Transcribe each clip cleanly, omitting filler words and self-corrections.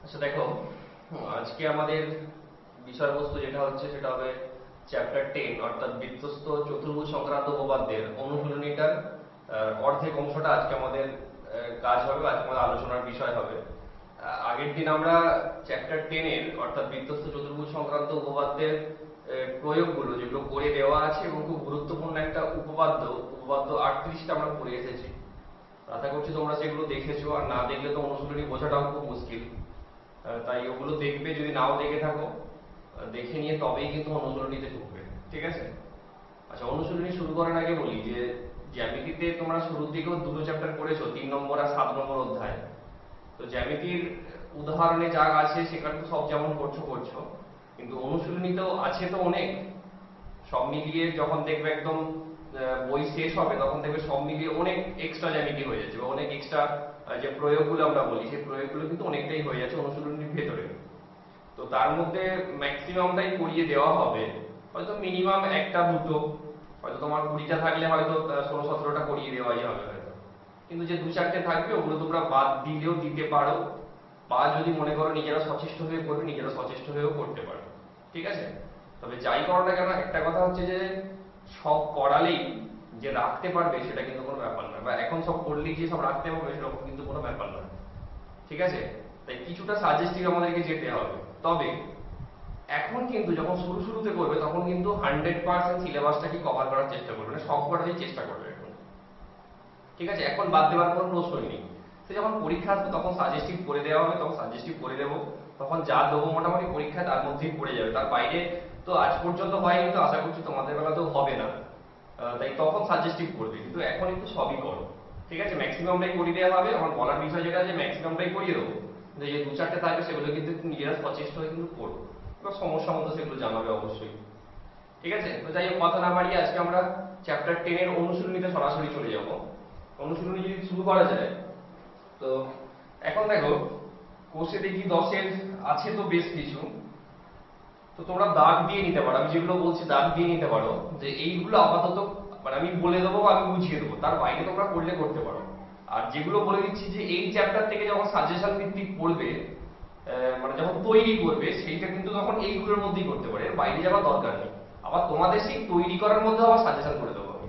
আচ্ছা দেখো, আজকে আমাদের বিষয়বস্তু যেটা হচ্ছে সেটা হবে চ্যাপ্টার 10 অর্থাৎ বৃত্তস্থ চতুর্ভুজ সংক্রান্ত উপপাদ্যের অনুশীলনীটার অর্ধেক অংশটা আজকে আমাদের কাজ হবে, আজকে আমাদের আলোচনার বিষয় হবে। আগের দিন আমরা চ্যাপ্টার 10 অর্থাৎ বৃত্তস্থ চতুর্ভুজ সংক্রান্ত উপপাদ্যের প্রয়োগগুলো যেগুলো করে দেওয়া আছে এবং খুব গুরুত্বপূর্ণ একটা উপপাদ্য উপপাদ্য 38টা আমরা পড়ে এসেছি। আশা করছি তোমরা সেগুলো দেখেছো, আর না দেখলে তো অনুশীলনী বোঝাটাও খুব মুশকিল। তাই ওগুলো দেখবে, যদি নাও দেখে থাকো দেখে নিয়ে তবেই কিন্তু অনুশীলনীতে ঢুকবে, ঠিক আছে? আচ্ছা, অনুশীলনী শুরু করার আগে বলি যে জ্যামিতিতে তোমরা শুরুর দিকেও দুটো চ্যাপ্টার পড়েছো, 3 নম্বর আর 7 নম্বর অধ্যায়। তো জ্যামিতির উদাহরণে যা আছে সেখানে তো সব যেমন করছো করছো, কিন্তু অনুশীলনীতেও আছে তো অনেক। সব মিলিয়ে যখন দেখবে একদম বই শেষ হবে তখন দেখবে সব মিলিয়ে অনেক এক্সট্রা জ্যামিতি হয়ে যাচ্ছে, বা অনেক এক্সট্রা যে প্রয়োগগুলো আমরা বলি সেই প্রয়োগগুলো কিন্তু অনেকটাই হয়ে যাচ্ছে অনুশীলনীর ভেতরে। তো তার মধ্যে ম্যাক্সিমামটাই করিয়ে দেওয়া হবে, হয়তো মিনিমাম একটা দুটো, হয়তো তোমার 20টা থাকলে হয়তো 16-17টা করিয়ে দেওয়াই হবে হয়তো। কিন্তু যে দু চারটে থাকবে ওগুলো তোমরা বাদ দিলেও দিতে পারো, বা যদি মনে করো নিজেরা সচেষ্ট হয়ে করবে নিজেরা সচেষ্ট হয়েও করতে পারো, ঠিক আছে? তবে যাই করো না কেন, একটা কথা হচ্ছে যে সব করালেই যে রাখতে পারবে সেটা কিন্তু কোনো ব্যাপার না, বা এখন সব করলেই যে সব রাখতে পারবে সেরকম কিন্তু কোনো ব্যাপার না, ঠিক আছে? তাই কিছুটা সাজেস্টিভ আমাদেরকে যেতে হবে। তবে এখন কিন্তু যখন শুরুতে করবে তখন কিন্তু 100% সিলেবাসটাকে কভার করার চেষ্টা করবে, মানে সব কটাতেই চেষ্টা করবে এখন, ঠিক আছে? এখন বাদ দেওয়ার কোনো প্রশ্নই নেই। সে যখন পরীক্ষা আসবে তখন সাজেস্টিভ করে দেওয়া হবে, তখন সাজেস্টিভ করে দেবো, তখন যা দেবো মোটামুটি পরীক্ষায় তার মধ্যেই পড়ে যাবে, তার বাইরে তো আজ পর্যন্ত হয়নি, তো আশা করছি তোমাদের বেলাতেও হবে না। তাই তখন সাজেস্টিভ করবে, কিন্তু এখন একটু সবই করো, ঠিক আছে? ম্যাক্সিমামটাই করিয়ে দেওয়া হবে। আমার বলার বিষয় যেটা যে ম্যাক্সিমামটাই করিয়ে দেবো, কিন্তু যে দু চারটে থাকবে সেগুলো কিন্তু একটু নিজেরা সচেষ্ট হয়ে কিন্তু করো, এবার সমস্যা মতো সেগুলো জানাবে অবশ্যই, ঠিক আছে? তো যাই হোক, কথা না বাড়িয়ে আজকে আমরা চ্যাপ্টার 10 অনুশীলনীতে সরাসরি চলে যাব। অনুশীলনী যদি শুরু করা যায়, তো এখন দেখো কোষে দেখি 10-এর আছে তো বেশ কিছু। তো তোমরা দাগ দিয়ে নিতে পারো, আমি যেগুলো বলছি দাগ দিয়ে নিতে পারো, যে এইগুলো আপাতত মানে আমি বলে দেবো বা আমি বুঝিয়ে দেবো, তার বাইরে তোমরা করলে করতে পারো। আর যেগুলো বলে দিচ্ছি যে এই চ্যাপ্টার থেকে যখন সাজেশন ভিত্তিক পড়বে, মানে যখন তৈরি করবে সেইটা কিন্তু তখন এইগুলোর মধ্যেই করতে পারে, এর বাইরে যাওয়ার দরকার নেই। আবার তোমাদের সেই তৈরি করার মধ্যে আবার সাজেশন করে দেবো আমি,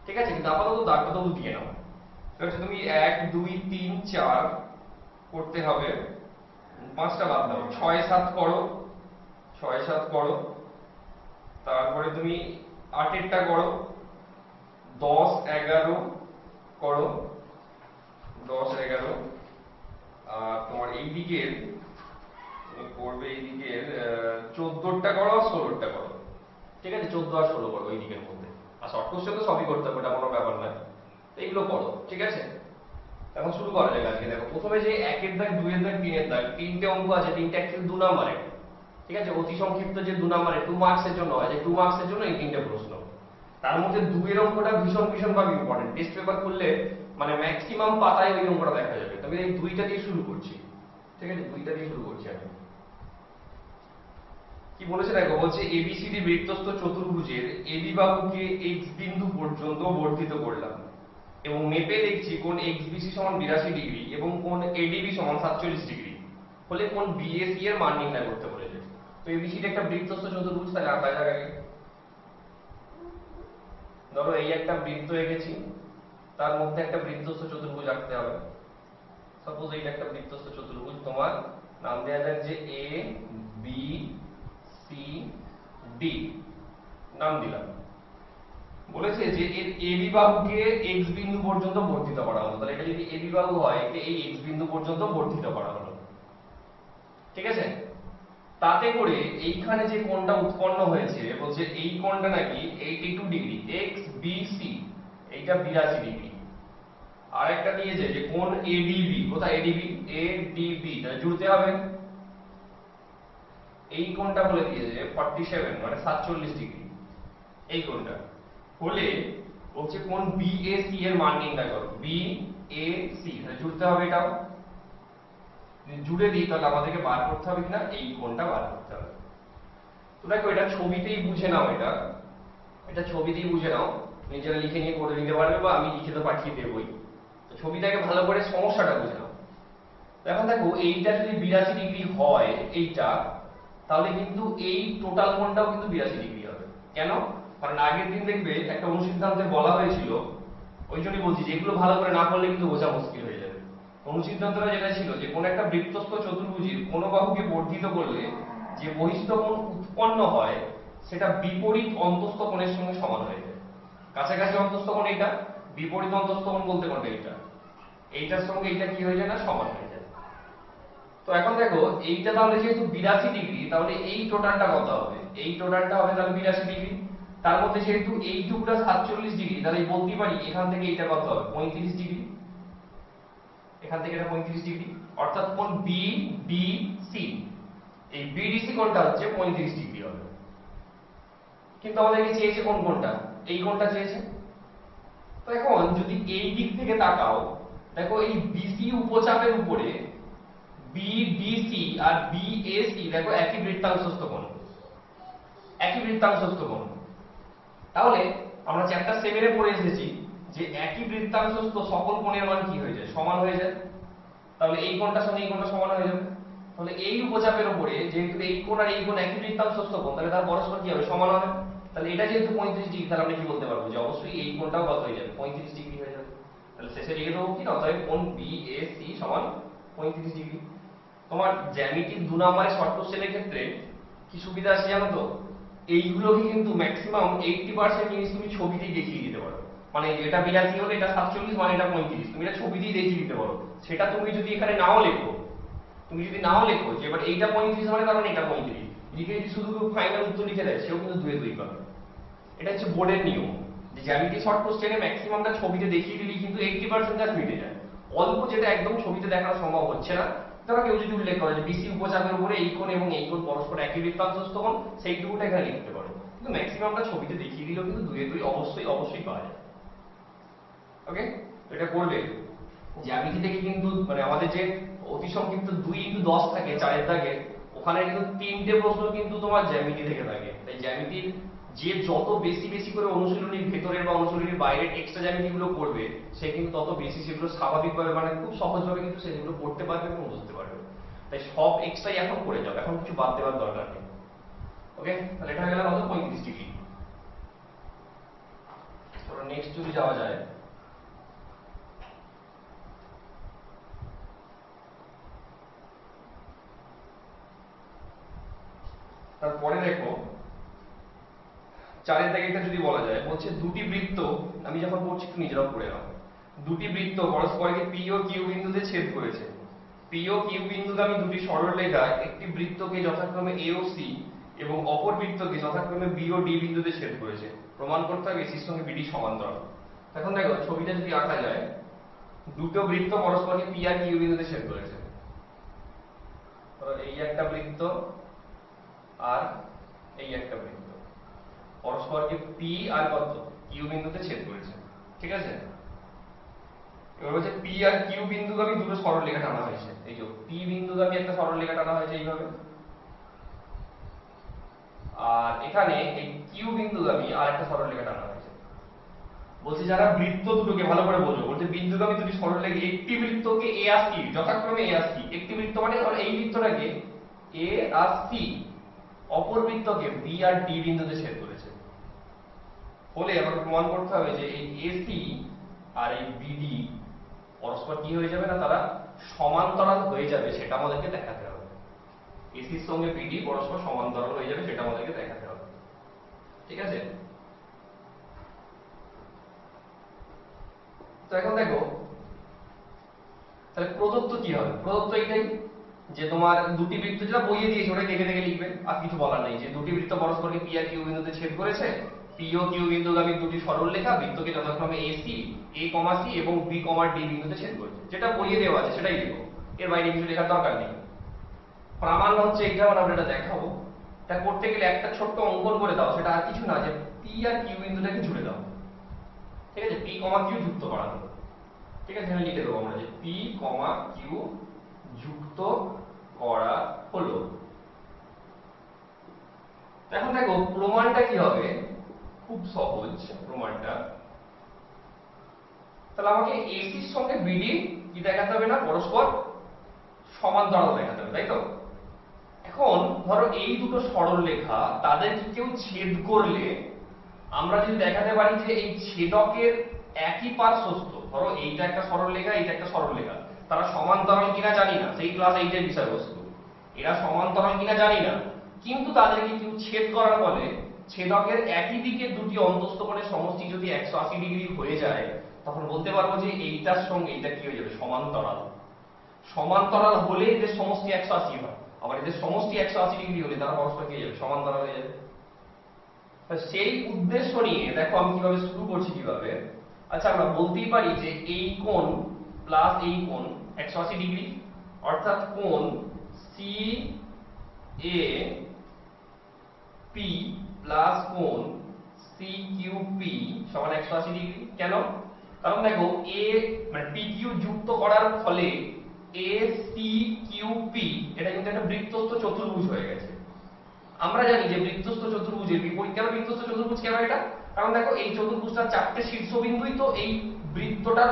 ঠিক আছে? কিন্তু আপাতত দাগটা তবু দিয়ে নাও। তুমি 1 2 3 4 করতে হবে, 5টা বাদ দাও, 6 7 করো, 6 7 করো। তারপরে তুমি 8-এরটা করো, 10 11 করো, 10 11। আর তোমার এই দিকের তুমি করবে এই দিকের 14টা করো আর 16টা করো, ঠিক আছে? 14 আর 16 করো ওই দিকের মধ্যে। আর শর্ট কোশ্চেন তো সবই করতে হবে, এটা কোনো ব্যাপার না। এইগুলো করো, ঠিক আছে? এখন শুরু করা যাক। আজকে দেখো প্রথমে যে 1-এর দাগ, 2-এর দাগ, 3-এর দাগ, তিনটে অঙ্ক আছে, তিনটে অ্যাকচুয়ালি 2 নম্বরের, ঠিক আছে? অতি সংক্ষিপ্ত যে 2 নম্বরের 2 মার্কসের জন্য হয়, যে 2 মার্কসের জন্য এই তিনটে প্রশ্ন। তার মধ্যে 2-এর অঙ্কটা ভীষণ ভীষণ ভাবে ইম্পর্টেন্ট, টেস্ট পেপার খুললে মানে ম্যাক্সিমাম পাতায় ওই অঙ্কটা দেখা যাবে। তবে এই 2টা দিয়ে শুরু করছি, ঠিক আছে? 2টা দিয়ে শুরু করছি আমি। কি বলেছে দেখো, বলছে এবিসিডি বৃত্তস্থ চতুর্ভুজের এবি বাহুকে এক্স বিন্দু পর্যন্ত বর্ধিত করলাম এবং মেপে দেখছি কোণ এক্সবিসি সমান 82 ডিগ্রি এবং কোণ এডিবি সমান 47 ডিগ্রি হলে কোণ বিএসি এর মান নির্ণয় করতে বলেছে। তো এবিসিডি একটা বৃত্তস্থ চতুর্ভুজ, তাহলে আঁকা যাক আগে। ধরো এই একটা বৃত্ত এঁকেছি, তার মধ্যে একটা বৃত্তস্থ চতুর্ভুজ আঁকতে হবে। সাপোজ এইটা একটা বৃত্তস্থ চতুর্ভুজ, তোমার নাম দেওয়া যাক যে এ বি সি ডি, নাম দিলাম। বলেছে যে এর এবি বাহুকে এক্স বিন্দু পর্যন্ত বর্ধিত করা হলো, তাহলে এটা যদি এবি বাহু হয় একে এই এক্স বিন্দু পর্যন্ত বর্ধিত করা হলো, ঠিক আছে? তাতে করে এইখানে যে কোণটা উৎপন্ন হয়েছে, বলছে এই কোণটা নাকি 82 ডিগ্রি, এক্স বি সি এইটা 82 ডিগ্রি। আর একটা দিয়েছে যে কোণ এডিবি, কোথায় এডিবি? এডিবি, তাহলে জুড়তে হবে। এই কোণটা বলে দিয়েছে 47 মানে 47 ডিগ্রি, এই কোণটা হলে বলছে কোণ বিএসি এর মান নির্ণয় করো, বিএসি, তাহলে জুড়তে হবে এটাও। জুড়ে দিই তাহলে আমাদেরকে বার করতে হবে কিনা, এই কোণটা বার করতে হবে। তো দেখো এটা ছবিতেই বুঝে নাও, এটা ছবিতেই বুঝে নাও, নিজেরা লিখে নিয়ে করে নিতে পারবে বা আমি লিখে তো পাঠিয়ে দেবই। তো ছবিটাকে ভালো করে সমস্যাটা বুঝে নাও। এখন দেখো এইটা যদি 82 ডিগ্রি হয় এইটা, তাহলে কিন্তু এই টোটাল কোণটাও কিন্তু 82 ডিগ্রি হবে। কেন? কারণ আগের দিন দেখবে একটা অনুসিদ্ধান্তে বলা হয়েছিল, ওই জন্যই বলছি যে এগুলো ভালো করে না পড়লে কিন্তু বোঝা মুশকিল হয়ে যাবে। অনুসিদ্ধান্তটা যেটা ছিল যে কোন একটা বৃত্তস্থ চতুর্ভুজের কোন বাহুকে বর্ধিত করলে যে বহিস্থ কোণ উৎপন্ন হয় সেটা বিপরীত অন্তস্থ কোণের সঙ্গে সমান হয়ে যায়। কাছাকাছি অন্তস্থ কোণ এইটা, বিপরীত অন্তস্থ কোণ বলতে কোনটা এইটা, এইটার সঙ্গে এইটা কি হয়ে যায় না, সমান হয়ে যায়। তো এখন দেখো এইটা তাহলে যেহেতু 82 ডিগ্রি, তাহলে এই টোটালটা কত হবে? এই টোটালটা হবে তাহলে 82 ডিগ্রি। তার মধ্যে যেহেতু এইটুকুটা 47 ডিগ্রি, তাহলে বলতে পারি এখান থেকে এইটা কত হবে? 35 ডিগ্রি। এখান থেকে এটা 35 ডিগ্রি, অর্থাৎ কোণ বিডিসি, এই বিডিসি কোণটা হচ্ছে 35 ডিগ্রি হবে। কিন্তু আমাদেরকে চেয়েছে কোন কোণটা? এই কোণটা চেয়েছে। তো এখন যদি এই দিক থেকে তাকাও, দেখো এই বিসি উপচাপের উপরে বিডিসি আর বিএসি দেখো একই বৃত্তাংশস্থ কোণ, একই বৃত্তাংশস্থ কোণ। তাহলে আমরা চ্যাপ্টার 7 এ পড়ে এসেছি যে একই বৃত্তাংশস্থ সকল কোণের মান কি হয়ে যায়? সমান হয়ে যায়। তাহলে এই কোণটার সঙ্গে এই কোণটা সমান হয়ে যাবে। তাহলে এই উপচাপের উপরে যেহেতু এই কোণ আর এই কোণ একই বৃত্তাংশস্থ কোণ, তাহলে তার পরস্পর কি হবে? সমান হবে। তাহলে এটা যেহেতু 35 ডিগ্রি, তাহলে আমরা কি বলতে পারবো যে অবশ্যই এই কোণটাও কত হয়ে যাবে? 35 ডিগ্রি হয়ে যাবে। তাহলে শেষে লিখে দেবো কি? অতএব কোণ বিএসি সমান 35 ডিগ্রি। তোমার জ্যামিতির 2 নম্বরের শর্ট কোশ্চেনের ক্ষেত্রে কি সুবিধা আছে জানো তো? এইগুলোকে কিন্তু ম্যাক্সিমাম 80% জিনিস তুমি ছবিতেই দেখিয়ে দিতে পারো। মানে এটা 82 হলে এটা 47, মানে এটা 35, তুমি এটা ছবিতেই দেখিয়ে দিতে পারো। সেটা তুমি যদি এখানে নাও লেখো, তুমি যদি নাও লেখো যে এবার এইটা 35 মানে তার মানে এটা 35, লিখে যদি শুধু ফাইনাল উত্তর লিখে দেয়, সেও কিন্তু 2 পাবে। এটা হচ্ছে বোর্ডের নিয়ম যে জ্যামিতি শর্ট কোশ্চেনে ম্যাক্সিমামটা ছবিতে দেখিয়ে দিলেই কিন্তু 80% কাজ মিটে যায়। অল্প যেটা একদম ছবিতে দেখানো সম্ভব হচ্ছে না, ধরো কেউ যদি উল্লেখ করে যে বিসি উপচাপের উপরে এই কোণ এবং এই কোণ পরস্পর একই বৃত্তাংশস্থ কোণ, সেইটুকুটা এখানে লিখতে পারো। কিন্তু ম্যাক্সিমামটা ছবিতে দেখিয়ে দিলেও কিন্তু 2 অবশ্যই অবশ্যই পাওয়া যায়। ওকে, তো এটা করবে। জ্যামিতি থেকে কিন্তু মানে আমাদের যে অতি সংক্ষিপ্ত 2x10 থাকে 4 দাগে, ওখানে কিন্তু 3টে প্রশ্ন কিন্তু তোমার জ্যামিতি থেকে থাকে। তাই জ্যামিতির যে যত বেশি বেশি করে অনুশীলনীর ভেতরের বা অনুশীলনীর বাইরের এক্সট্রা জ্যামিতিগুলো করবে, সে কিন্তু তত বেশি সেগুলো স্বাভাবিকভাবে মানে খুব সহজভাবে কিন্তু সেগুলো করতে পারবে এবং বুঝতে পারবে। তাই সব এক্সট্রাই এখন করে যাও, এখন কিছু বাদ দেওয়ার দরকার নেই। ওকে, তাহলে এটা হয়ে গেল কত? 35 ডিগ্রি। তো নেক্সট যদি যাওয়া যায়, তারপরে দেখো 4 দাগেটা যদি বলা যায়, বলছে দুটি বৃত্ত, আমি যখন পড়ছি একটু নিজেরাও পড়ে নাও। দুটি বৃত্ত পরস্পরকে পি ও কিউ বিন্দুতে ছেদ করেছে। পি ও কিউ বিন্দুগামী দুটি সরলরেখা একটি বৃত্তকে যথাক্রমে এ ও সি এবং অপর বৃত্তকে যথাক্রমে বি ও ডি বিন্দুতে ছেদ করেছে। প্রমাণ করতে হবে এসির সঙ্গে বিডি সমান্তরাল। এখন দেখো ছবিটা যদি আঁকা যায়, দুটো বৃত্ত পরস্পরকে পি আর কিউ বিন্দুতে ছেদ করেছে। এই একটা বৃত্ত আর এই একটা বৃত্ত পরস্পরকে পি আর কত কিউ বিন্দুতে ছেদ করেছে। ঠিক আছে, এবার হচ্ছে পি আর কিউ বিন্দুগামী দুটো সরলরেখা টানা হয়েছে। এই যে পি বিন্দুগামী একটা সরলরেখা টানা হয়েছে এইভাবে, আর এখানে এই কিউ বিন্দুগামী আর একটা সরলরেখা টানা হয়েছে। বলছে যারা বৃত্ত দুটোকে ভালো করে বোঝো, বলছে বিন্দুগামী দুটি সরলরেখা একটি বৃত্তকে এ আর সি যথাক্রমে এ আর সি, একটি বৃত্ত মানে এই বৃত্তটাকে এ আর সি, অপর বৃত্তকে বি আর ডি বিন্দুতে ছেদ করেছে। ফলে আমাকে প্রমাণ করতে হবে যে এই এসি আর এই বিডি পরস্পর কি হয়ে যাবে না, তারা সমান্তরাল হয়ে যাবে, সেটা আমাদেরকে দেখাতে হবে। এসির সঙ্গে বিডি পরস্পর সমান্তরাল হয়ে যাবে, সেটা আমাদেরকে দেখাতে হবে। ঠিক আছে, তো এখন দেখো তাহলে প্রদত্ত কি হবে? প্রদত্ত এইটাই যে তোমার দুটি বৃত্ত যেটা বইয়ে দিয়েছে ওটাই দেখে দেখে লিখবে, আর কিছু বলার নেই। যে দুটি বৃত্ত পরস্পরকে পি আর কিউ বিন্দুতে ছেদ করেছে, পি ও কিউ বিন্দুগামী দুটি সরলরেখা বৃত্তকে যথাক্রমে এসি এ কমা সি এবং বি কমা ডি বিন্দুতে ছেদ করেছে। যেটা বইয়ে দেওয়া আছে সেটাই লিখো, এর বাইরে কিছু লেখার দরকার নেই। প্রমাণ হচ্ছে এইটা, আমরা এটা দেখাবো। তা করতে গেলে একটা ছোট্ট অঙ্কন করে দাও, সেটা আর কিছু না, যে পি আর কিউ বিন্দুটাকে জুড়ে দাও। ঠিক আছে, পি কমা কিউ যুক্ত করা হলো। ঠিক আছে, এখানে লিখে দেবো আমরা যে পি কমা কিউ যুক্ত করা হলো। এখন দেখো প্রমাণটা কি হবে, খুব সহজ প্রমাণটা। তাহলে আমাকে এসির সঙ্গে বিডি কি দেখাতে হবে না, পরস্পর সমান্তরাল দেখাতে হবে, তাই তো? এখন ধরো এই দুটো সরলরেখা তাদেরকে কেউ ছেদ করলে আমরা যদি দেখাতে পারি যে এই ছেদকের একই পার্শ্বস্থ, ধরো এইটা একটা সরলরেখা, এইটা একটা সরলরেখা, তারা সমান্তরাল কিনা জানি না, সেই ক্লাস 8 এর বিষয়বস্তু, এরা সমান্তরাল কিনা জানি না, কিন্তু তাদেরকে কেউ ছেদ করার ফলে ছেদকের একই দিকে দুটি অন্তস্থ কোণের সমষ্টি যদি 180 ডিগ্রি হয়ে যায়, তখন বলতে পারবো যে এইটার সঙ্গে এইটা কি হয়ে যাবে, সমান্তরাল। সমান্তরাল হলে এদের সমষ্টি 180 হয়, আবার এদের সমষ্টি 180 ডিগ্রি হলে তারা পরস্পর কি হয়ে যাবে, সমান্তরাল হয়ে যাবে। সেই উদ্দেশ্য নিয়ে দেখো আমি কিভাবে শুরু করছি কিভাবে। আচ্ছা, আমরা বলতেই পারি যে এই কোণ প্লাস এই কোণ 180 ডিগ্রি, অর্থাৎ কোণ সি এ পি প্লাস কোণ সি কিউ পি সমান 180 ডিগ্রি। কেন? কারণ দেখো এ মানে পি কিউ যুক্ত করার ফলে এ সি কিউ পি এটা কিন্তু একটা বৃত্তস্থ চতুর্ভুজ হয়ে গেছে। আমরা জানি যে বৃত্তস্থ চতুর্ভুজের বিপরীত। কেন বৃত্তস্থ চতুর্ভুজ কেন এটা? কারণ দেখো এই চতুর্ভুজটার চারটে শীর্ষবিন্দুই তো এই বৃত্তটার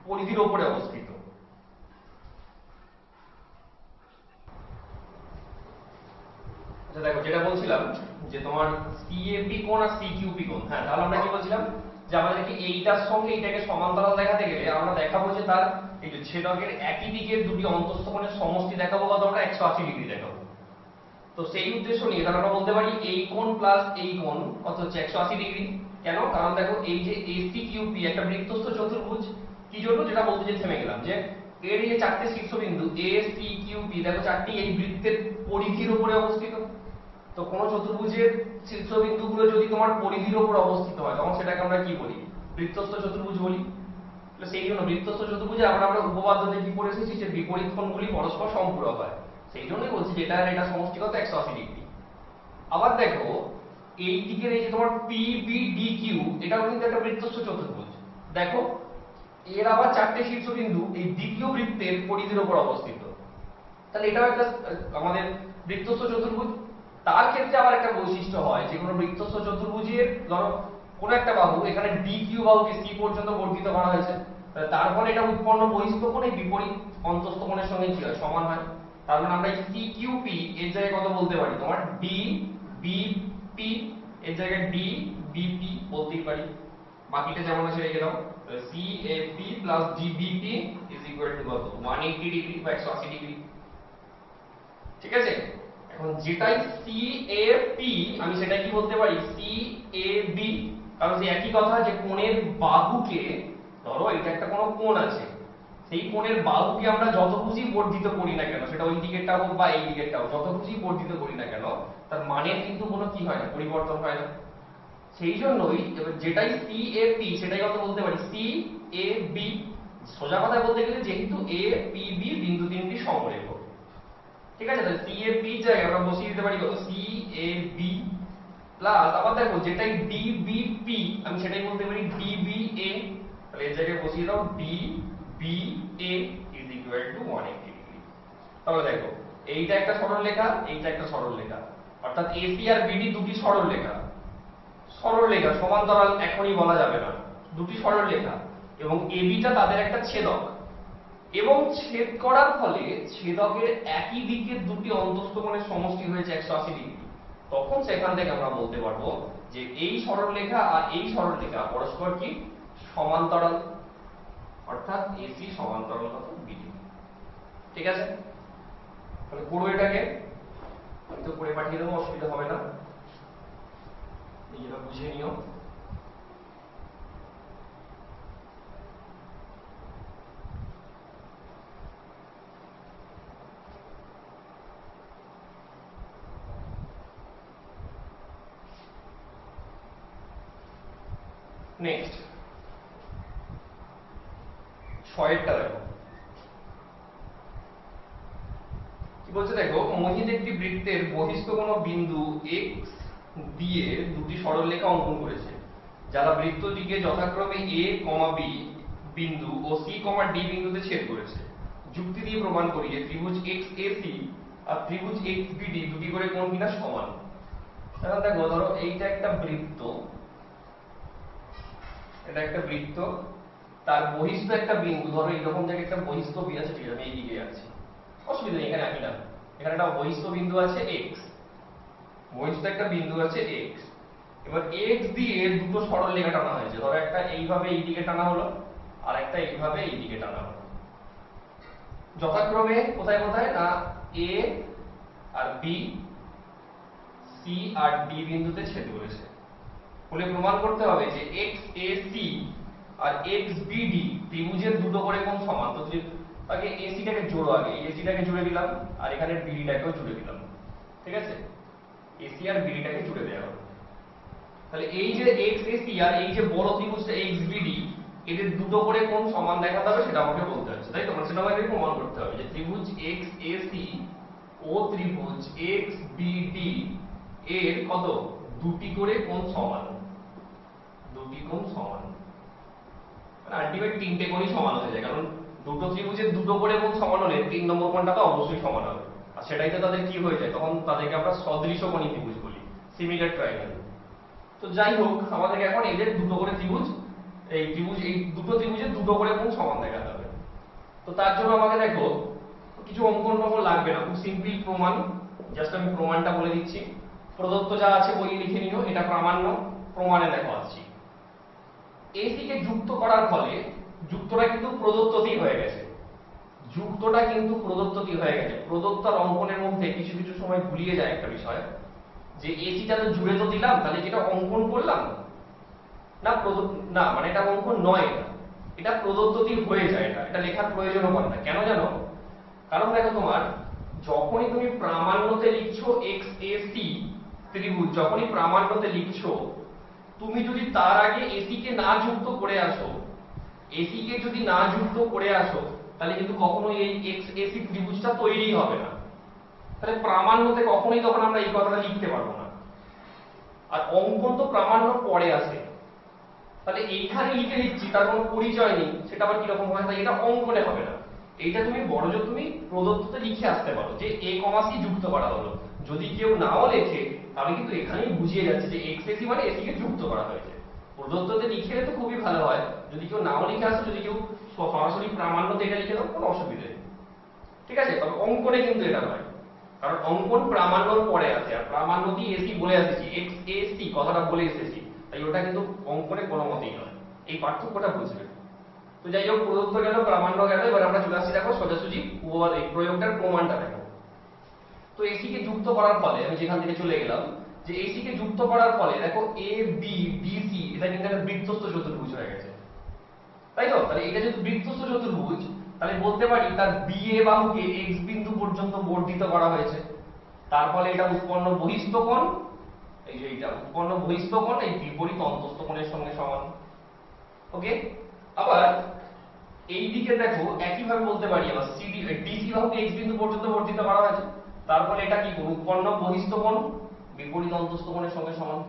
পরিধির উপরে অবস্থিত। আচ্ছা দেখো, যেটা বলছিলাম যে তোমার সিএপি কোণ আর সিকিউপি কোণ, হ্যাঁ, তাহলে আমরা কি বলছিলাম যে আমাদেরকে এইটার সঙ্গে এইটাকে সমান্তরাল দেখাতে গেলে আমরা দেখাবো যে তার এই যে ছেদকের একই দিকের দুটি অন্তস্থ কোণের সমষ্টি দেখাবো, কত? আমরা 180 ডিগ্রি দেখাবো। তো সেই উদ্দেশ্য নিয়ে তাহলে আমরা বলতে পারি এই কোণ প্লাস এই কোণ কত হচ্ছে, 180 ডিগ্রি। কেন? কারণ দেখো এই যে এসিকিউপি একটা বৃত্তস্থ চতুর্ভুজ। কি জন্য? যেটা বলতে যে থেমে গেলাম, যে এর এই যে চারটে শীর্ষবিন্দু এসিকিউপি দেখো চারটি এই বৃত্তের পরিধির উপরে অবস্থিত। তো কোন চতুর্ভুজের শীর্ষবিন্দুগুলো যদি তোমার পরিধির উপর অবস্থিত হয় তখন সেটাকে আমরা কি বলি, বৃত্তস্থ চতুর্ভুজ বলি। তো সেই জন্য বৃত্তস্থ চতুর্ভুজে আমরা উপপাদ্য দিয়ে কি করে এসেছি যে বিপরীত কোণগুলি পরস্পর সম্পূরক হয়। সেই জন্যই বলছি যে এটা সমষ্টিগত 180 ডিগ্রি। আবার দেখো এই দিকের এই যে তোমার পিবিডিকিউ এটাও কিন্তু একটা বৃত্তস্থ চতুর্ভুজ। দেখো এর আবার চারটে শীর্ষবিন্দু এই দ্বিতীয় বৃত্তের পরিধির উপর অবস্থিত। তাহলে এটাও একটা আমাদের বৃত্তস্থ চতুর্ভুজ। তার ক্ষেত্রে আবার একটা বৈশিষ্ট্য হয়, যে কোনো বৃত্তস্থ চতুর্ভুজের ধরো কোন একটা বাহু, এখানে ডিকিউ বাহুকে সি পর্যন্ত বর্ধিত করা হয়েছে, তারপরে এটা উৎপন্ন বহিস্থ কোণ এই বিপরীত অন্তস্থ কোণের সঙ্গে কি হয়, সমান হয়। তার মানে আমরা এই সি কিউ পি এর জায়গায় কত বলতে পারি, তোমার ডি বিপি এর জায়গায় ডি বিপি বলতেই পারি। বাকিটা যেমন আছে রেখে দাও। C A P plus D BP is equal to কত, 180 ডিগ্রি বা 180 ডিগ্রি। ঠিক আছে? এখন যেটাই সি এ পি আমি সেটাই কি বলতে পারি, সি এ বি। কারণ সেই একই কথা যে কোণের বাহুকে, ধরো এটা একটা কোনো কোণ আছে, সেই কোণের বাহুকে আমরা যত খুশি বর্ধিত করি না কেন, সেটা ওই দিকেরটা হোক বা এই দিকেরটা হোক, যত খুশি বর্ধিত করি না কেন, তার মানের কিন্তু কোনো কি হয় না, পরিবর্তন হয় না। সেই জন্যই যেটাই সি এ পি সেটাই কত বলতে পারি, সি এ বি। সোজা কথায় বলতে গেলে যেহেতু এ পি বি বিন্দু তিনটি সমরেখ, ঠিক আছে, তাহলে সি এ পি জায়গায় আমরা বসিয়ে দিতে পারি কত, সি এ বি প্লাস আবার দেখো যেটাই ডি বি পি আমি সেটাই বলতে পারি ডি বি এ। তাহলে এর জায়গায় বসিয়ে দাও D B A is equal to 180 degree. তাহলে দেখো এইটা একটা সরলরেখা, এইটা একটা সরলরেখা, অর্থাৎ এসি আর বিডি দুটি সরলরেখা। সরলরেখা সমান্তরাল এখনই বলা যাবে না, দুটি সরলরেখা, এবং এবিটা তাদের একটা ছেদক, এবং ছেদ করার ফলে ছেদকের একই দিকের দুটি অন্তস্থ কোণের সমষ্টি হয়েছে 180 ডিগ্রি। তখন সেখান থেকে আমরা বলতে পারবো যে এই সরলরেখা আর এই সরলরেখা পরস্পর কি, সমান্তরাল, অর্থাৎ এসি সমান্তরাল কত, বিডি। ঠিক আছে? তাহলে পুরো এটাকে আমি তো করে পাঠিয়ে দেবো, অসুবিধা হবে না, নিজেরা বুঝে নিও। নেক্সট 6টা দেখো কি বলছে, দেখো মোহিত একটি বৃত্তের বহিস্থ কোনো বিন্দু x দিয়ে দুটি সরলরেখা অঙ্কন করেছে, যারা বৃত্তটিকে যথাক্রমে a, b বিন্দু ও c, d বিন্দুতে ছেদ করেছে। যুক্তি দিয়ে প্রমাণ করি যে ত্রিভুজ XAC আর ত্রিভুজ XBD দুটি করে কোণ কিনা সমান। এখন দেখো ধরো এইটা একটা বৃত্ত, এটা একটা বৃত্ত, তার বহিস্থ একটা বিন্দু, ধরো এইরকম জায়গায় একটা বহিস্থ বিন্দু আছে, ঠিক আছে, আমি এইদিকে যাচ্ছি, অসুবিধা নেই, এখানে আঁকি না। এখানে একটা বহিস্থ বিন্দু আছে x, বহিস্থ একটা বিন্দু আছে x। এবার x দিয়ে দুটো সরল রেখা টানা হয়েছে, ধরো একটা এইভাবে এই দিকে টানা হলো আর একটা এইভাবে এই দিকে টানা হলো, যথাক্রমে কোথায় কোথায় না a R b, c R d বিন্দুতে ছেদ করেছে। বলে প্রমাণ করতে হবে যে XAC আর XBD ত্রিভুজের দুটো করে কোণ সমান। তো আগে AC টাকে জোড়ো, আগে AC টাকে জুড়ে দিলাম আর এখানে BD টাকেও জুড়ে দিলাম, ঠিক আছে? AC আর BD টাকে জুড়ে দেওয়া হলো। তাহলে এই যে XAC আর এই যে বড় ত্রিভুজটা XBD, এদের দুটো করে কোণ সমান দেখাতে হবে, সেটা আমাকে বলতে হচ্ছে, তাই তো? মানে সেটা আমাকে প্রমাণ করতে হবে যে ত্রিভুজ XAC ও ত্রিভুজ XBD এর কত দুটি করে কোণ সমান, দুটি কোণ সমান। মানে আলটিমেট তিনটে কোণই সমান হয়ে যায়, কারণ দুটো ত্রিভুজের দুটো করে কোণ সমান হলে 3 নম্বর কোণটা তো অবশ্যই সমান হবে। আর সেটাই তো তাদের কি হয়ে যায়, তখন তাদেরকে আমরা সদৃশকোণী ত্রিভুজ বলি, সিমিলার ট্রায়াঙ্গেল। তো যাই হোক, আমাদেরকে এখন এদের দুটো করে ত্রিভুজ, এই দুটো ত্রিভুজের দুটো করে কোণ সমান দেখাতে হবে। তো তার জন্য আমাকে দেখো কিছু অঙ্কন টঙ্কন লাগবে না, খুব সিম্পল প্রমাণ। জাস্ট আমি প্রমাণটা বলে দিচ্ছি, প্রদত্ত যা আছে বইয়ে লিখে নিও, এটা প্রামাণ্য। প্রমাণে দেখো আসছি, এসি কে যুক্ত করার ফলে যুক্তটা কিন্তু প্রদত্তই হয়ে গেছে, যুক্তটা কিন্তু প্রদত্তই হয়ে গেছে। প্রদত্ত আর অঙ্কনের মধ্যে কিছু কিছু সময় ভুলিয়ে যায় একটা বিষয়, যে এসিটা তো জুড়ে তো দিলাম, তাহলে যেটা অঙ্কন করলাম না না, মানে এটা অঙ্কন নয়, এটা প্রদত্তই হয়ে যায়, এটা লেখার প্রয়োজনও পড়ে না। কেন জানো? কারণ দেখো, তোমার যখনই তুমি প্রামাণ্যতে লিখছো XAC ত্রিভুজ, যখনই প্রামাণ্যতে লিখছো, তুমি যদি তার আগে এসি কে না যুক্ত করে আসো, এসি কে যদি না যুক্ত করে আসো, তাহলে কিন্তু কখনোই এই XAC ত্রিভুজটা তৈরি হবে না। তাহলে প্রামাণ্যতে কখনোই তখন আমরা এই কথাটা লিখতে পারবো না। আর অঙ্কন তো প্রামাণ্য পরে আসে, তাহলে এইখানে লিখে দিচ্ছি, তার কোনো পরিচয় নেই, সেটা আবার কিরকম হয়? তাই এটা অঙ্কনে হবে না। এইটা তুমি বড়জোর তুমি প্রদত্ততে লিখে আসতে পারো যে a, c যুক্ত করা হলো। যদি কেউ নাও লেখে, তাহলে কিন্তু এখানেই বুঝিয়ে যাচ্ছে যে XAC মানে AC কে যুক্ত করা হয়েছে। প্রদত্ততে লিখে তো খুবই ভালো হয়, যদি কেউ নাও লিখে আসে, যদি কেউ সরাসরি প্রামাণ্যতে এটা লিখে দাও, কোনো অসুবিধা নেই, ঠিক আছে? তবে অঙ্কনে কিন্তু এটা নয়, কারণ অঙ্কন প্রামাণ্যর পরে আসে, আর প্রামাণ্যতেই এসি বলে এসেছি, XAC কথাটা বলে এসেছি, তাই ওটা কিন্তু অঙ্কনে কোনো মতেই নয়। এই পার্থক্যটা বুঝবে। তো যাই হোক, প্রদত্ত গেল, প্রামাণ্য গেল, এবার আমরা চলে আসছি দেখো সোজাসুজি উপপাদ্য, এই প্রয়োগটার প্রমাণটা দেখো। তো এসি কে যুক্ত করার ফলে, আমি যেখান থেকে চলে গেলাম, যে এসি কে যুক্ত করার ফলে দেখো ABDC এটা কিন্তু একটা বৃত্তস্থ চতুর্ভুজ হয়ে গেছে, তাই তো? তাহলে এটা যদি বৃত্তস্থ চতুর্ভুজ, তাহলে বলতে পারি তার BA বাহুকে X বিন্দু পর্যন্ত বর্ধিত করা হয়েছে, তার ফলে এটা উৎপন্ন বহিস্থ কোণ, এই যে এটা উৎপন্ন বহিস্থ কোণ এই বিপরীত অন্তস্থ কোণের সঙ্গে সমান। ওকে, আবার এই দিকে দেখো একইভাবে বলতে পারি আমরা DC বাহুকে X বিন্দু পর্যন্ত বর্ধিত করা হয়েছে, তার ফলে এটা কি কোণ? উৎপন্ন বহিস্থ কোণ বিপরীত অন্তস্থ কোণের সঙ্গে সমান,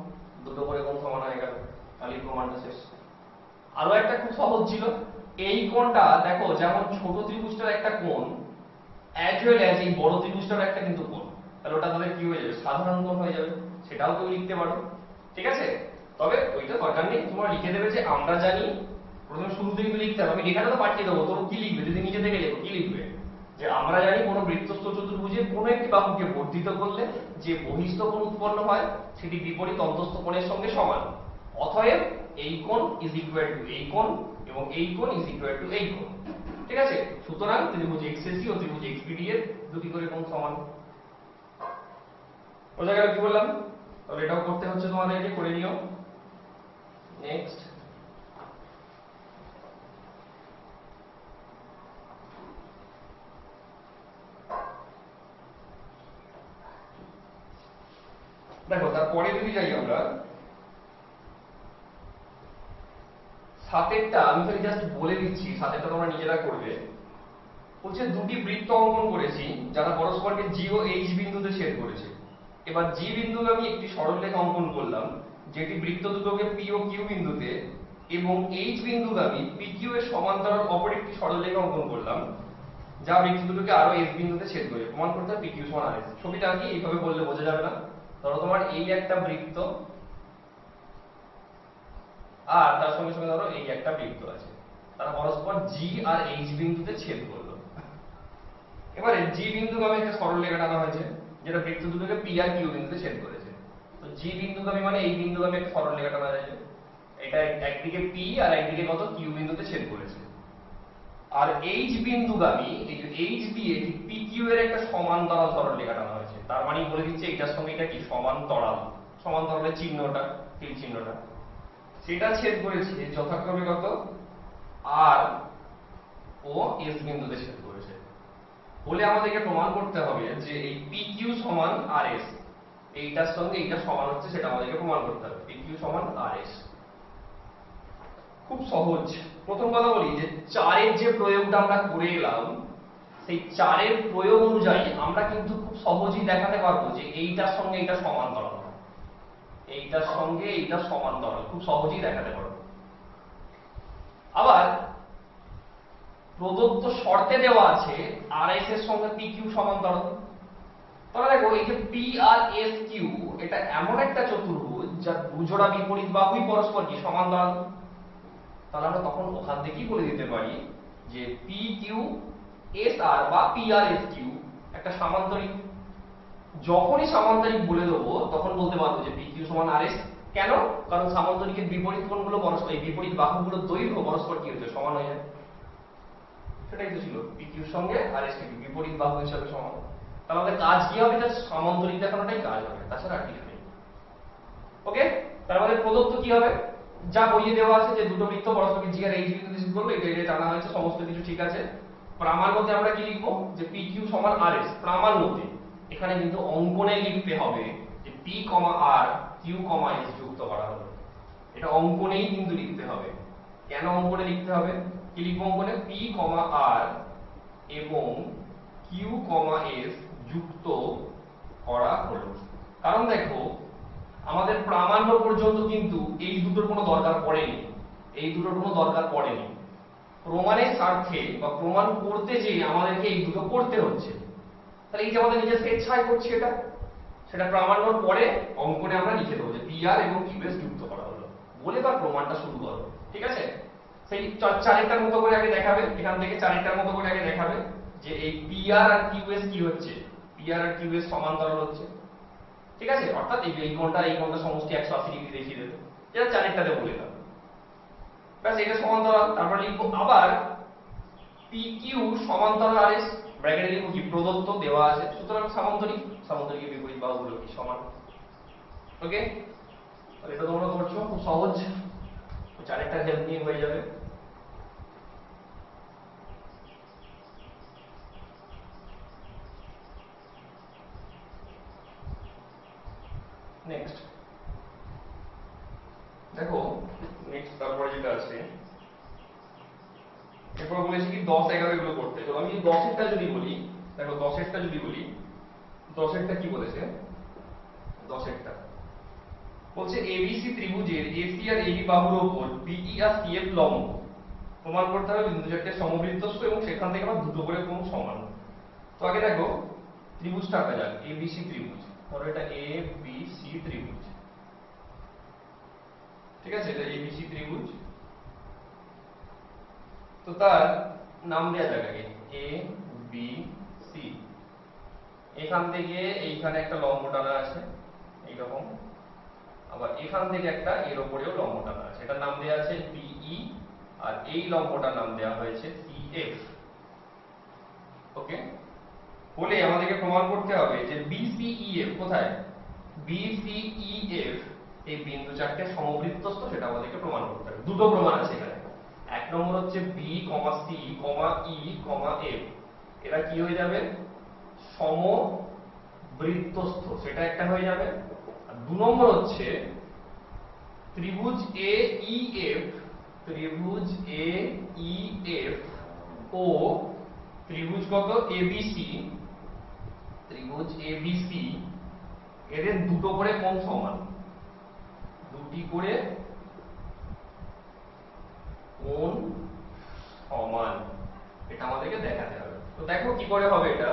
দুটো করে কোণ সমান হয়ে গেল। তাহলে প্রমাণটা শেষ। আরো একটা খুব সহজ ছিল, এই কোণটা দেখো যেমন ছোট ত্রিভুজটার একটা কোণ, অ্যাজ ওয়েল অ্যাজ এই বড় ত্রিভুজটার একটা কিন্তু কোণ, তাহলে ওটা তাহলে কি হয়ে যাবে? সাধারণ কোণ হয়ে যাবে। সেটাও কেউ লিখতে পারো, ঠিক আছে? তবে ওইটা দরকার নেই, তোমরা লিখে দেবে যে আমরা জানি। প্রথমে শুরুতে কিন্তু লিখতে হবে, আমি লেখাটা তো পাঠিয়ে দেবো, তোর কি লিখবে? যদি নিজে থেকে লেখো, কি লিখবে? যে আমরা জানি কোনো বৃত্তস্থ চতুর্ভুজের কোনো একটি বাহুকে বর্ধিত করলে যে বহিস্থ কোণ উৎপন্ন হয় সেটি বিপরীত অন্তস্থ কোণের সঙ্গে সমান। অতএব এই কোণ ইজ ইকুয়াল টু এই কোণ এবং এই কোণ ইজ ইকুয়াল টু এই কোণ, ঠিক আছে? সুতরাং ত্রিভুজ XAC ও ত্রিভুজ XBD এর দুটি করে কোণ সমান। বোঝা গেল কি বললাম? তাহলে এটাও করতে হচ্ছে তোমাদেরকে, করে নিও। নেক্সট, দেখো তারপরে যদি যাই আমরা, সাতেরটা আমি খালি জাস্ট বলে দিচ্ছি, সাতেরটা তোমরা নিজেরা করবে। বলছে দুটি বৃত্ত অঙ্কন করেছি যারা পরস্পরকে G ও H বিন্দুতে ছেদ করেছে। এবার G বিন্দুগামী একটি সরলরেখা অঙ্কন করলাম যেটি বৃত্ত দুটোকে P ও Q বিন্দুতে, এবং H বিন্দুগামী PQ এর সমান্তরাল অপর একটি সরলরেখা অঙ্কন করলাম যা বৃত্ত দুটোকে আরো S বিন্দুতে ছেদ করে। প্রমাণ করতে হবে PQ সমান RS। ছবিটা কি এইভাবে বললে বোঝা যাবে না। ধরো তোমার এই একটা বৃত্ত আর তার সঙ্গে সঙ্গে ধরো এই একটা বৃত্ত আছে, তারা পরস্পর G আর H বিন্দুতে ছেদ করলো। এবারে জি বিন্দুগামী একটা সরলরেখা টানা হয়েছে যেটা বৃত্ত দুটোকে পি আর কিউ বিন্দুতে ছেদ করেছে। তো জি বিন্দুগামী মানে এই বিন্দুগামী একটা সরলরেখা টানা হয়েছে, এটা একদিকে পি আর একদিকে কত কিউ বিন্দুতে ছেদ করেছে। আর এইচ বিন্দুগামী, এই যে এইচ দিয়ে ঠিক পি কিউ এর একটা সমান্তরাল সরলরেখা টানা হয়েছে, তার মানে বলে দিচ্ছে এটার সঙ্গে এটা কি সমান্তরাল, সমান্তরালের চিহ্নটা, তীর চিহ্নটা, সেটা ছেদ করেছে যথাক্রমে কত আর ও এস বিন্দুতে ছেদ করেছে। বলে আমাদেরকে প্রমাণ করতে হবে যে এই পি কিউ সমান আর এস, এইটার সঙ্গে এইটা সমান হচ্ছে, সেটা আমাদেরকে প্রমাণ করতে হবে। পি কিউ সমান আর এস, খুব সহজ। প্রথম কথা বলি যে চারের যে প্রয়োগটা আমরা করে এলাম, সেই চারের প্রয়োগ অনুযায়ী আমরা কিন্তু খুব সহজেই দেখাতে পারবো যে এইটার সঙ্গে এইটা সমান্তরাল, এইটার সঙ্গে এইটা সমান্তরাল, খুব সহজেই দেখাতে পারবো। আবার প্রদত্ত শর্তে দেওয়া আছে আর এস এর সঙ্গে পি কিউ সমান্তরাল। তাহলে দেখো এই যে পি আর এস কিউ এটা এমন একটা চতুর্ভুজ যার দুজোড়া বিপরীত বাহুই পরস্পর কি সমান্তরাল। তাহলে আমরা তখন ওখান থেকেই বলে দিতে পারি যে পি কিউ এস আর বা পি আর এস কিউ একটা সামান্তরিক। যখনই সামান্তরিক বলে দেবো তখন বলতে পারবো যে পি কিউ সমান আর এস। কেন? কারণ সামান্তরিকের বিপরীত কোণগুলো পরস্পর, এই বিপরীত বাহুগুলোর দৈর্ঘ্য পরস্পর কি হচ্ছে সমান হয়ে যায়। সেটাই তো ছিল, পি কিউর সঙ্গে আর এস কিউ বিপরীত বাহু হিসাবে সমান। তাহলে আমাদের কাজ কি হবে, এটা সামান্তরিক দেখানোটাই কাজ হবে, তাছাড়া আর কিছু নেই। ওকে, তার মানে প্রদত্ত কি হবে, যা বইয়ে দেওয়া আছে যে দুটো বৃত্ত পরস্পরকে জি আর এইচ বিন্দুতে ছেদ করবে, এটা টানা হয়েছে, সমস্ত কিছু ঠিক আছে। প্রামাণ মতে আমরা কি লিখবো যে পি কিউ সমান আর এস। প্রামাণ মতে এখানে কিন্তু অঙ্কনে লিখতে হবে যে পি কমা আর কিউ কমা এস যুক্ত করা হলো, এটা অঙ্কনেই কিন্তু লিখতে হবে। কেন অঙ্কনে লিখতে হবে, কি লিখবো অঙ্কনে, পি কমা আর এবং কিউ কমা এস যুক্ত করা হলো। কারণ দেখো আমাদের প্রামাণ্য পর্যন্ত কিন্তু এই দুটোর কোনো দরকার পড়েনি, এই দুটোর কোনো দরকার পড়েনি। প্রমাণের স্বার্থে বা প্রমাণ করতে যে আমাদেরকে এই দুটো করতে হচ্ছে। তাহলে এই যে আমাদের নিজের স্বেচ্ছায় করছি এটা, সেটা প্রামাণ্যর পরে অঙ্কনে আমরা লিখে দেবো যে পি আর এবং কিউ এস যুক্ত করা হলো, বলে তার প্রমাণটা শুরু করো। ঠিক আছে, সেই চারিটার মতো করে আগে দেখাবে, এখান থেকে চারিটার মতো করে আগে দেখাবে যে এই পি আর আর কিউ এস কি হচ্ছে, পি আর আর কিউ এস সমান্তরাল হচ্ছে। ঠিক আছে, অর্থাৎ এই কোণটা সমষ্টি 180 ডিগ্রি দেখিয়ে দেবে, যেটা চারিটাতে বলে দাও। ব্যাস, এটা সমান্তরাল। তারপর লিখবো আবার পি কিউ সমান্তরাল আর এস, ব্র্যাকেটে লিখবো কি প্রদত্ত দেওয়া আছে, সুতরাং সামান্তরিক, সামান্তরিকের বিপরীত বাহুগুলো কি সমান। ওকে, তাহলে এটা তোমরা করছো খুব সহজ, চারিটা হেল্প নিয়ে হয়ে যাবে। নেক্সট দেখো, নেক্সট তারপরে যেটা আছে, এরপর বলেছি কি 10, 11 এগুলো করতে। তো আমি 10এরটা যদি বলি, দেখো 10এরটা যদি বলি, 10এরটা কি বলেছে, 10এরটা বলছে এবিসি ত্রিভুজের এসি আর এবি বাহুর উপর বিই আর সিএফ লম্ব, প্রমাণ করতে হবে বিন্দু চারটে সমবৃত্তস্থ এবং সেখান থেকে আবার দুটো করে কোণ সমান। তো আগে দেখো ত্রিভুজটা আঁকা যাক, এবিসি ত্রিভুজ, ধরো এটা এ বি সি ত্রিভুজ। ঠিক আছে, এটা এবিসি ত্রিভুজ। তো তার নাম দেয়া যাক আগে এ বি সি। এখান থেকে এইখানে একটা লম্ব টানা আছে এইরকম, আবার এখান থেকে একটা এর উপরেও লম্ব টানা আছে, এটার নাম দেয়া আছে বিই, আর এই লম্বটার নাম দেয়া হয়েছে সিএফ। ওকে, বলে আমাদেরকে প্রমাণ করতে হবে যে বিসিইএফ কোথায়, বিসিইএফ এই বিন্দু চারটে সমবৃত্তস্থ, সেটা আমাদেরকে প্রমাণ করতে হবে। দুটো প্রমাণ আছে এখানে, এক নম্বর হচ্ছে বি কমা সি কমা ই কমা এফ, এরা কি হয়ে যাবে সমবৃত্তস্থ, সেটা একটা হয়ে যাবে। আর দু নম্বর হচ্ছে ত্রিভুজ এ ই এফ, ত্রিভুজ এ ই এফ ও ত্রিভুজ কত এবিসি, ত্রিভুজ এবিসি, এদের দুটো করে কোণ সমান, দুটি করে কোণ সমান, এটা আমাদেরকে দেখাতে হবে। তো দেখো কি করে হবে এটা।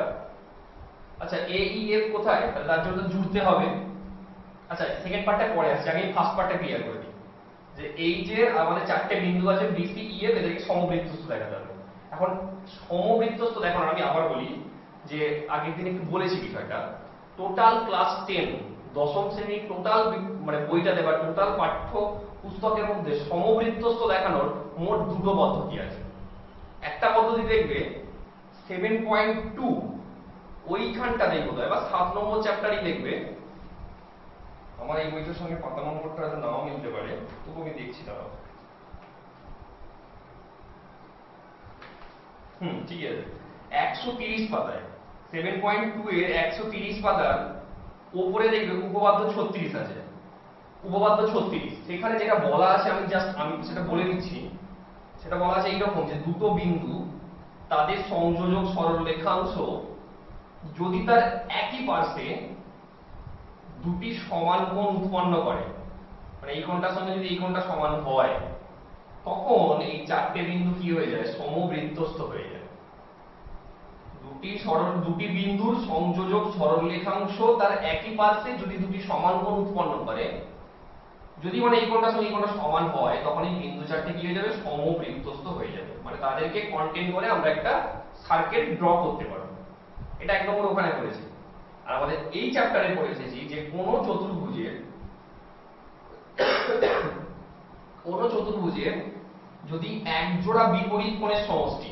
আচ্ছা এ ই এফ কোথায়, তাহলে তার জন্য জুড়তে হবে। আচ্ছা সেকেন্ড পার্টটা পরে আসছে, আমি ফার্স্ট পার্টটা ক্লিয়ার করে দিই যে এই যে আমাদের চারটে বিন্দু আছে বিসি ই এফ, এদেরকে সমবৃত্তস্থ দেখাতে হবে। এখন সমবৃত্তস্থ দেখানোর আমি আবার বলি যে আগের দিন একটু বলেছি বিষয়টা, টোটাল ক্লাস 10 দশম শ্রেণীর টোটাল মানে বইটাতে বা টোটাল পাঠ্য পুস্তকের মধ্যে সমবৃত্তস্থ দেখানোর মোট দুটো পদ্ধতি আছে। একটা পদ্ধতি দেখবে 7.2 ওইখানটাতেই বোধ হয় বা 7 নম্বর চ্যাপ্টারই দেখবে, আমার এই বইটার সঙ্গে পাতা নম্বরটা হয়তো নাও মিলতে পারে, তবু আমি দেখছি দাঁড়াও। ঠিক আছে, 130 পাতায় 7.2 এর 130 পাতার উপরে দেখবে উপপাদ্য 36 আছে। উপপাদ্য 36 সেখানে যেটা বলা আছে আমি সেটা বলে দিচ্ছি। সেটা বলা আছে এইরকম যে দুটো বিন্দু তাদের সংযোজক সরলরেখাংশ যদি তার একই পার্শ্বে দুটি সমান কোণ উৎপন্ন করে, মানে এই কোণটার সঙ্গে যদি এই কোণটা সমান হয়, তখন এই চারটে বিন্দু কি হয়ে যায়, সমবৃত্তস্থ হয়ে যায়। দুটি বিন্দুর সংযোজক সরলরেখাংশ তার একই পার্শ্বে যদি দুটি সমান কোণ উৎপন্ন করে, যদি মানে এই কোণটার সঙ্গে এই কোণটা সমান হয়, তখন এই বিন্দু চারটে কি হয়ে যাবে, সমবৃত্তস্থ হয়ে যাবে। মানে তাদেরকে কন্টেইন করে আমরা একটা সার্কেল ড্র করতে পারবো। এটা এক নম্বর ওখানে করেছি। আর আমাদের এই চ্যাপ্টারে পড়ে এসেছি যে কোন চতুর্ভুজের যদি এক জোড়া বিপরীত কোণের সমষ্টি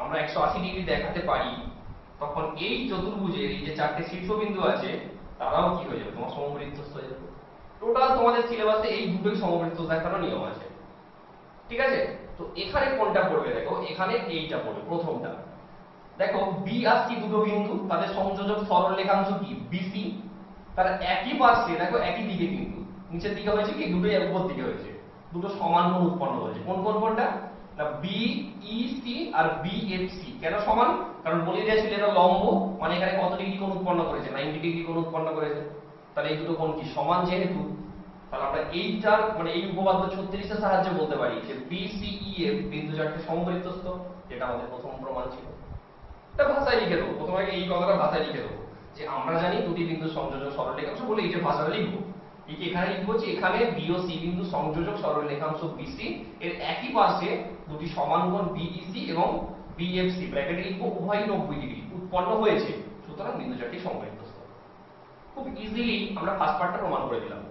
আমরা 180 ডিগ্রি দেখাতে পারি, তখন এই চতুর্ভুজের এই যে চারটে শীর্ষবিন্দু আছে তারাও কি হয়ে যাবে, তোমার সমবৃত্তস্থ হয়ে যাবে। টোটাল তোমাদের সিলেবাসে এই দুটোই সমবৃত্ত দেখানোর নিয়ম আছে, ঠিক আছে? তো এখানে কোনটা পড়বে দেখো, এখানে এইটা পড়বে প্রথমটা। দেখো বি আর সি দুটো বিন্দু, তাদের সংযোজক সরলরেখাংশ কি, বিসি, তার একই পার্শ্বে দেখো একই দিকে, কিন্তু নিচের দিকে হয়েছে কি, দুটোই উপর দিকে হয়েছে, দুটো সমান কোণ উৎপন্ন হয়েছে। কোনটা না, বিইসি আর বিএফসি। কেন সমান? কারণ বলে দিয়েছিল এটা লম্ব, মানে এখানে কত ডিগ্রি কোণ উৎপন্ন করেছে, 90 ডিগ্রি কোণ উৎপন্ন করেছে। তাহলে এই দুটো কোণ কি সমান, যেহেতু তাহলে আমরা এইটার মানে এই উপপাদ্য 36 এর সাহায্যে বলতে পারি যে বিসিইএফ বিন্দু চারটে সমবৃত্তস্থ, যেটা আমাদের প্রথম প্রমাণ ছিল। এটা ভাষায় লিখে দেবো, প্রথমে আগে এই কথাটা ভাষায় লিখে দেবো যে আমরা জানি দুটি বিন্দু সংযোজক সরলরেখাংশ বলে এইটা ভাষাটা লিখবো। এখানে লিখবো যে এখানে বি ও সি বিন্দু সংযোজক সরলরেখাংশ বিসি এর একই পাশে দুটি সমান কোণ বিইসি এবং বিএফসি ব্র্যাকেটে লিখবো উভয়ই 90 ডিগ্রি উৎপন্ন হয়েছে, সুতরাং বিন্দু চারটি সমবৃত্তস্থ। খুব ইজিলি আমরা ফার্স্ট পার্টটা প্রমাণ করে দিলাম।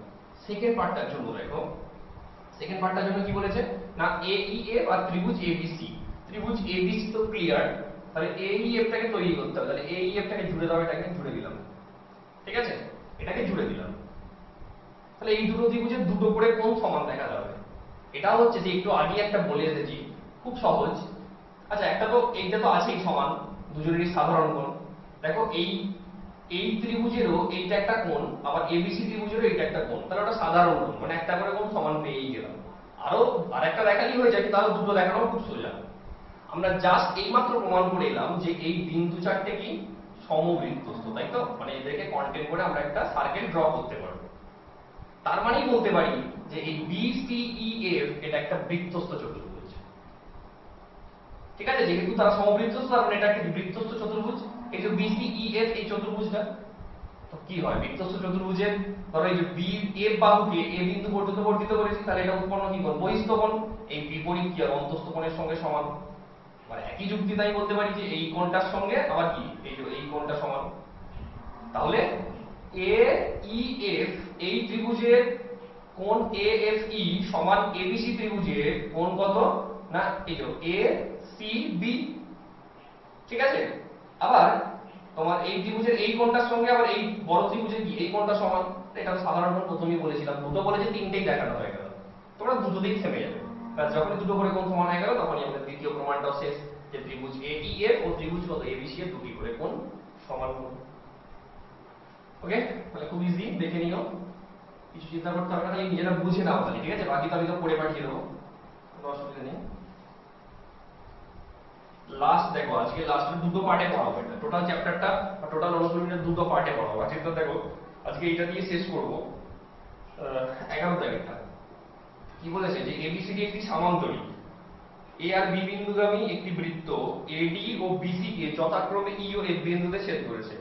সেকেন্ড পার্টটার জন্য দেখো, সেকেন্ড পার্টটার জন্য কি বলেছে না, এইএফ আর ত্রিভুজ এবিসি। ত্রিভুজ এবিসি তো ক্লিয়ার, তাহলে এইএফ টাকে তৈরি করতে হবে। তাহলে এইএফ টাকে জুড়ে দাও, এটাকে জুড়ে দিলাম, ঠিক আছে, এটাকে জুড়ে দিলাম। তাহলে এই দুটো ত্রিভুজের দুটো করে কোণ সমান দেখা যাবে। এটা হচ্ছে যে একটু আগে একটা বলে এসেছি, খুব সহজ। আচ্ছা, একটা তো এইটা তো আছেই সমান, দুজনেরই সাধারণ কোণ। দেখো এই ত্রিভুজেরও এইটা একটা কোণ, আবার এবিসি ত্রিভুজেরও এইটা একটা কোণ, তাহলে ওটা সাধারণ কোণ, মানে একটা করে কোণ সমান পেয়েই গেলাম। আরেকটা দেখালেই হয়ে যায়, তাহলে দুটো দেখানো খুব সোজা। আমরা জাস্ট এইমাত্র প্রমাণ করে এলাম যে এই বিন্দু চারটে কি সমবৃত্তস্থ, তাই তো? মানে এদেরকে কন্টেইন করে আমরা একটা সার্কেল ড্র করতে পারবো। তার মানেই বলতে পারি যে এই বিসিইএফ এটা একটা বৃত্তস্থ চতুর্ভুজ, ঠিক আছে? যেহেতু তারা সমবৃত্তস্থ, তার মানে এটা একটা বৃত্তস্থ চতুর্ভুজ। এই যে বিসিইএফ এই চতুর্ভুজটা তো কি হয়, বৃত্তস্থ চতুর্ভুজের ধরো এই যে বি এফ বাহুকে এ বিন্দু পর্যন্ত বর্ধিত করেছি, তাহলে এটা উৎপন্ন কি কোণ, বহিস্থ কোণ। এই বিপরীত কি আর অন্তস্থ কোণের সঙ্গে সমান, মানে একই যুক্তি তাই বলতে পারি যে এই কোণটার সঙ্গে আবার কি এই যে এই কোণটা সমান। তাহলে এইএফ এই ত্রিভুজের কোণ এএফই সমান এবিসি ত্রিভুজের কোণ কত না, এই যে এসিবি, ঠিক আছে? আবার তোমার এই ত্রিভুজের এই কোণটার সঙ্গে আবার এই বড় ত্রিভুজের কি এই কোণটা সমান। এটা সাধারণ কোণ প্রথমেই বলেছিলাম, দুটো বলেছে তিনটেই দেখানো হয়ে গেল, তোমরা দুটোতেই থেমে যাবে। যখন দুটো করে কোণ সমান হয়ে গেল, তখনই আমাদের দ্বিতীয় প্রমাণটাও শেষ, যে ত্রিভুজ এইএফ ও ত্রিভুজ কত এবিসি এর দুটি করে কোণ সমান কোণ। ওকে, তাহলে খুব ইজি, দেখে নিও, কিছু চিন্তা করতে হবে না, খালি নিজেরা বুঝে নাও খালি, ঠিক আছে? বাকি তো আমি তো পড়ে পাঠিয়ে দেবো, কোনো অসুবিধা নেই। লাস্ট দেখো, আজকে লাস্টের দুটো পার্টে পড়াবো, এটা টোটাল চ্যাপ্টারটা বা টোটাল অনুশীলনের দুটো পার্টে পড়াবো। আজকে তো দেখো, আজকে এটা দিয়ে শেষ করব। 11 তারিখটা কি বলেছে যে এবিসিডি একটি সামান্তরিক, এ আর বি বিন্দুগামী একটি বৃত্ত এডি ও বিসি কে যথাক্রমে ই ও এফ বিন্দুতে ছেদ করেছে।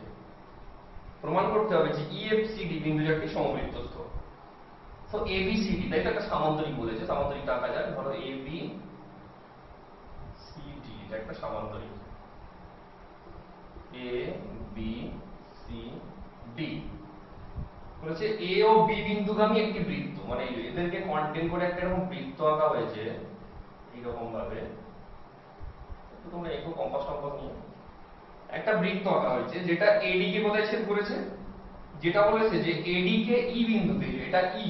প্রমাণ করতে হবে যে ইএফসিডি বিন্দু চারটি সমবৃত্তস্থ। তো এবিসিডি তাই তো একটা সামান্তরিক বলেছে, সামান্তরিকটা আঁকা যায়। ধরো এবি সিডি এটা একটা সামান্তরিক, এ বলছে এ ও বি বিন্দুগামী একটি বৃত্ত, মানে এদেরকে কন্টেন করে একটা এরকম বৃত্ত আঁকা হয়েছে এইরকম ভাবে। তোমরা একটু কম্পাস নিয়ে একটা বৃত্ত আঁকা হয়েছে যেটা এডি কে কোথায় ছেদ করেছে, যেটা বলেছে যে এডি কে ই বিন্দুতে, এটা ই,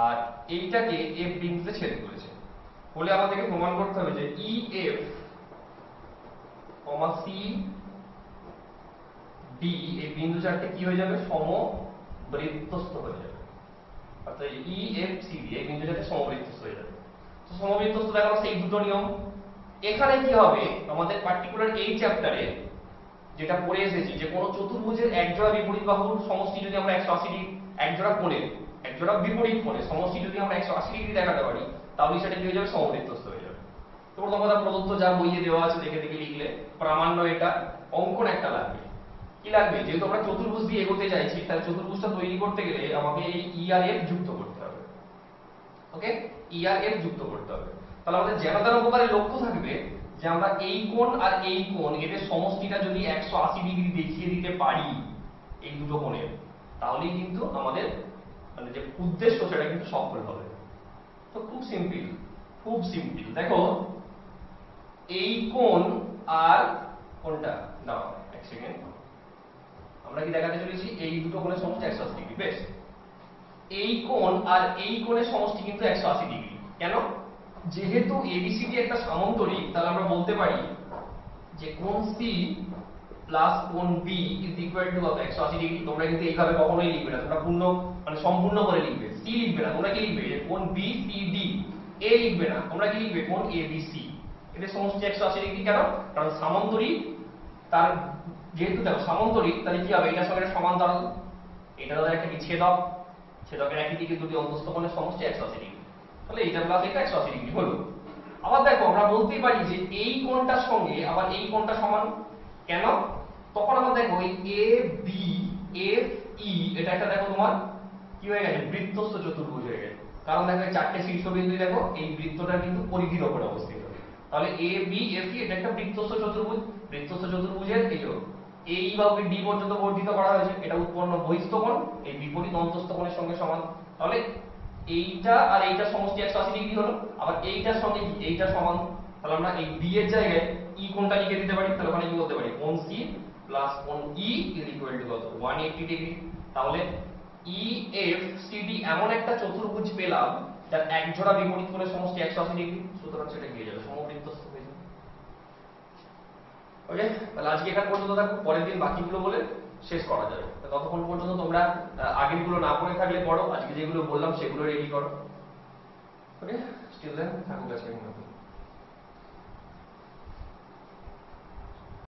আর এইটাকে এফ বিন্দুতে ছেদ করেছে। বলে আমাদেরকে প্রমাণ করতে হবে যে ই এফ সি ডি এই বিন্দু চারটে কি হয়ে যাবে, সমবৃত্তস্থ হয়ে যাবে। অর্থাৎ ই এফ সি ডি এই বিন্দু চারটে সমবৃত্তস্থ হয়ে যাবে। তো সমবৃত্তস্থ দেখানো সেই দুটো নিয়ম। এখানে কি হবে, আমাদের পার্টিকুলার এই চ্যাপ্টারে যেটা পড়ে এসেছি যে কোন চতুর্ভুজের একজোড়া বিপরীত বাহুর সমষ্টি যদি আমরা 180 ডিগ্রি, একজোড়া কোণের একজোড়া বিপরীত কোণের সমষ্টি যদি আমরা 180 ডিগ্রি দেখাতে পারি, তাহলে সেটা কি হয়ে যাবে, সমবৃত্তস্থ হয়ে যাবে। তো প্রথম কথা, প্রদত্ত যা বইয়ে দেওয়া আছে দেখে দেখে লিখলে, প্রামাণ্য এটা, অঙ্কন একটা লাগবে। কি লাগবে, যেহেতু আমরা চতুর্ভুজ দিয়ে এগোতে চাইছি, তাহলে চতুর্ভুজটা তৈরি করতে গেলে আমাকে এই ই আর এফ যুক্ত করতে হবে। ওকে, ই আর এফ যুক্ত করতে হবে। তাহলে আমাদের যেন তেন প্রকারের লক্ষ্য থাকবে যে আমরা এই কোণ আর এই কোণ এদের সমষ্টিটা যদি 180 ডিগ্রি দেখিয়ে দিতে পারি এই দুটো কোণের, তাহলেই কিন্তু আমাদের মানে যে উদ্দেশ্য সেটা কিন্তু সফল হবে। তো খুব সিম্পল, খুব সিম্পল। দেখো এই কোণ আর কোণটা দাও এক সেকেন্ড, আমরা কি দেখাতে চলেছি এই দুটো কোণের সমষ্টি 180 ডিগ্রি। বেশ, এই কোণ আর এই কোণের সমষ্টি কিন্তু 180 ডিগ্রি। কেন, যেহেতু এবিসিডি একটা সামান্তরিক, তাহলে আমরা বলতে পারি যে কোণ সি প্লাস কোণ বি ইজ ইকুয়াল টু কত, 180 ডিগ্রি। তোমরা কিন্তু এইভাবে কখনোই লিখবে না, তোমরা পূর্ণ মানে সম্পূর্ণ করে লিখবে। সি লিখবে না, তোমরা কি লিখবে, কোণ বি সি ডি। এ লিখবে না, তোমরা কি লিখবে, কোণ এ বি সি। এদের সমষ্টি 180 ডিগ্রি। কেন, কারণ সামান্তরিক, তার যেহেতু দেখো সামান্তরিক, তাহলে কি হবে, এটার সঙ্গে সমান্তরাল, এটা তাদের একটা কি ছেদক, ছেদকের একই দিকে দুটি অন্তঃস্থ কোণের সমষ্টি 180 ডিগ্রি। তাহলে এটা প্লাস এটা 180 ডিগ্রি হলো। আবার দেখো আমরা বলতেই পারি যে এই কোণটার সঙ্গে আবার এই কোণটা সমান। কেন, তখন আমরা দেখো এই এ বি এফ ই এটা একটা দেখো তোমার কি হয়ে গেছে, বৃত্তস্থ চতুর্ভুজ হয়ে গেছে। কারণ দেখো এই চারটে শীর্ষবিন্দু দেখো এই বৃত্তটা কিন্তু পরিধির উপরে অবস্থিত। তাহলে এ বি এফ ই এটা একটা বৃত্তস্থ চতুর্ভুজ। বৃত্তস্থ চতুর্ভুজের এই যে এই বাহুকে ডি পর্যন্ত বর্ধিত করা হয়েছে, এটা উৎপন্ন বহিস্থ কোণ এই বিপরীত অন্তঃস্থ কোণের সঙ্গে সমান। তাহলে এইটা আর এইটা সমষ্টি 180 ডিগ্রি হলো। আবার এইটার সঙ্গে এইটা সমান, তাহলে আমরা এই বি এর জায়গায় ই কোণটা লিখে দিতে পারি। তাহলে ওখানে কি বলতে পারি, কোণ সি প্লাস কোণ ই ইজ ইকুয়াল টু কত, 180 ডিগ্রি। তাহলে ই এফ সি ডি এমন একটা চতুর্ভুজ পেলাম যার এক জোড়া বিপরীত কোণের সমষ্টি 180 ডিগ্রি। সুতরাং সেটা গিয়ে যাবে সমবৃত্তস্থ হয়ে যাবে। ওকে, তাহলে আজকে এখান পর্যন্ত থাকো, পরের দিন বাকিগুলো বলে শেষ করা যাবে। ততক্ষণ পর্যন্ত তোমরা আগেরগুলো না পড়ে থাকলে পড়ো, আজকে যেগুলো বললাম সেগুলো রেডি করো। ওকে, স্টিল দেন থাকুক আজকে।